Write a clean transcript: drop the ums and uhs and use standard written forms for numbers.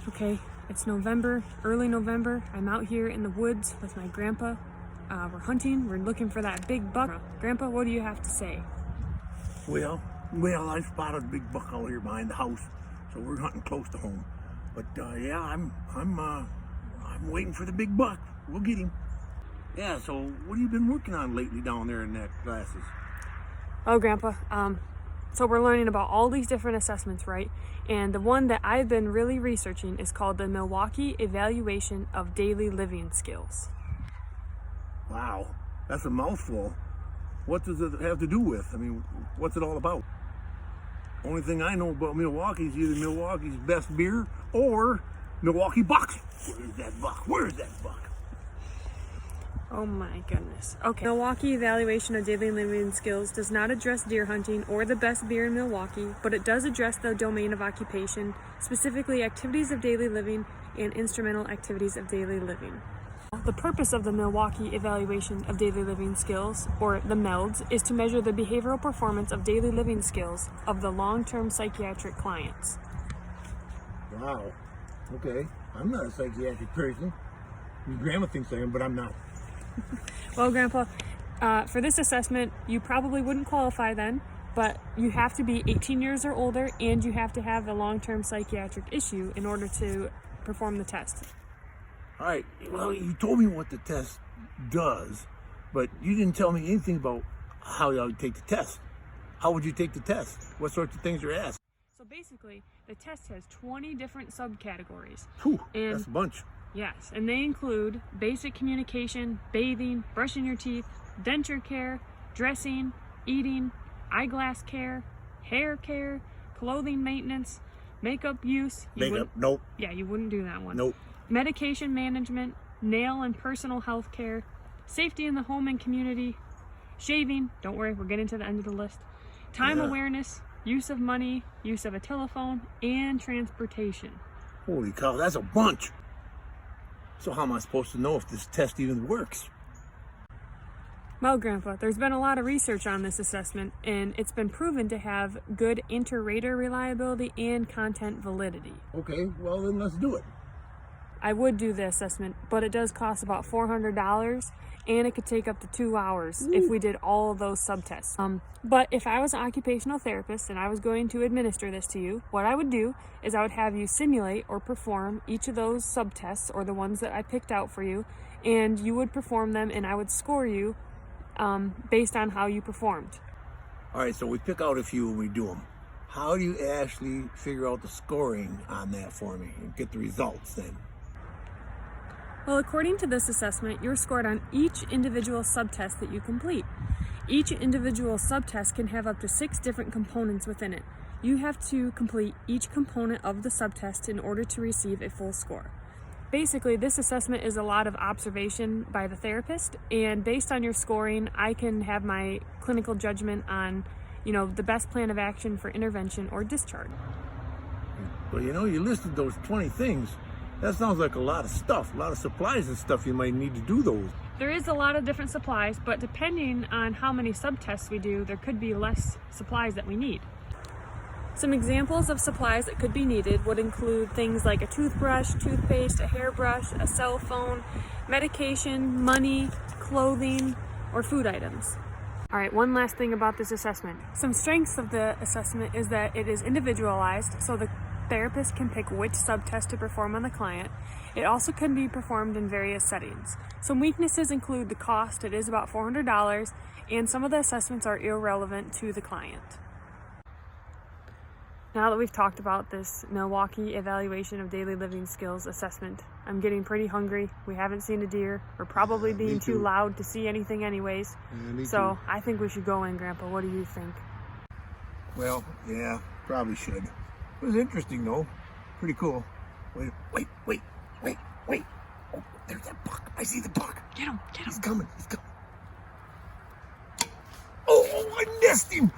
Okay, it's November, early November. I'm out here in the woods with my grandpa. We're hunting, we're looking for that big buck. Grandpa, what do you have to say? Well, I spotted a big buck out here behind the house, so we're hunting close to home. But yeah, I'm waiting for the big buck. We'll get him. Yeah. So what have you been working on lately down there in that classes? Oh, Grandpa, so we're learning about all these different assessments, right? And the one that I've been really researching is called the Milwaukee Evaluation of Daily Living Skills. Wow, that's a mouthful. What does it have to do with? I mean, what's it all about? Only thing I know about Milwaukee is either Milwaukee's best beer or Milwaukee bucks. Where's that buck? Where's that buck? Oh my goodness. Okay. Milwaukee Evaluation of Daily Living Skills does not address deer hunting or the best beer in Milwaukee, but it does address the domain of occupation, specifically activities of daily living and instrumental activities of daily living. The purpose of the Milwaukee Evaluation of Daily Living Skills, or the MELDS, is to measure the behavioral performance of daily living skills of the long-term psychiatric clients. Wow. Okay. I'm not a psychiatric person. Your grandma thinks I am, but I'm not. Well, Grandpa, for this assessment, you probably wouldn't qualify then, but you have to be 18 years or older and you have to have a long-term psychiatric issue in order to perform the test. All right, well, you told me what the test does, but you didn't tell me anything about how you would take the test. How would you take the test? What sorts of things are asked? So basically, the test has 20 different subcategories. Whew, that's a bunch. Yes, and they include basic communication, bathing, brushing your teeth, denture care, dressing, eating, eyeglass care, hair care, clothing maintenance, makeup use. Makeup, nope. Yeah, you wouldn't do that one. Nope. Medication management, nail and personal health care, safety in the home and community, shaving, don't worry, we're getting to the end of the list, time awareness, use of money, use of a telephone, and transportation. Holy cow, that's a bunch. So how am I supposed to know if this test even works? Well, Grandpa, there's been a lot of research on this assessment, and it's been proven to have good inter-rater reliability and content validity. Okay, well then let's do it. I would do the assessment, but it does cost about $400, and it could take up to 2 hours if we did all of those subtests. But if I was an occupational therapist and I was going to administer this to you, what I would do is I would have you simulate or perform each of those subtests, or the ones that I picked out for you, and you would perform them, and I would score you based on how you performed. All right, so we pick out a few and we do them. How do you actually figure out the scoring on that for me and get the results then? Well, according to this assessment, you're scored on each individual subtest that you complete. Each individual subtest can have up to 6 different components within it. You have to complete each component of the subtest in order to receive a full score. Basically, this assessment is a lot of observation by the therapist, and based on your scoring, I can have my clinical judgment on, the best plan of action for intervention or discharge. Well, you listed those 20 things. That sounds like a lot of stuff, a lot of supplies and stuff you might need to do those. There is a lot of different supplies, but depending on how many subtests we do, there could be less supplies that we need. Some examples of supplies that could be needed would include things like a toothbrush, toothpaste, a hairbrush, a cell phone, medication, money, clothing, or food items. All right, one last thing about this assessment. Some strengths of the assessment is that it is individualized, so the therapist can pick which subtest to perform on the client. It also can be performed in various settings. Some weaknesses include the cost. It is about $400, and some of the assessments are irrelevant to the client. Now that we've talked about this Milwaukee Evaluation of Daily Living Skills assessment, I'm getting pretty hungry. We haven't seen a deer. We're probably being too loud to see anything anyways. So I think we should go in, Grandpa. What do you think? Well, yeah, probably should. It was interesting though. Pretty cool. Wait. Oh, there's that buck. I see the buck. Get him. He's coming. Oh, I missed him.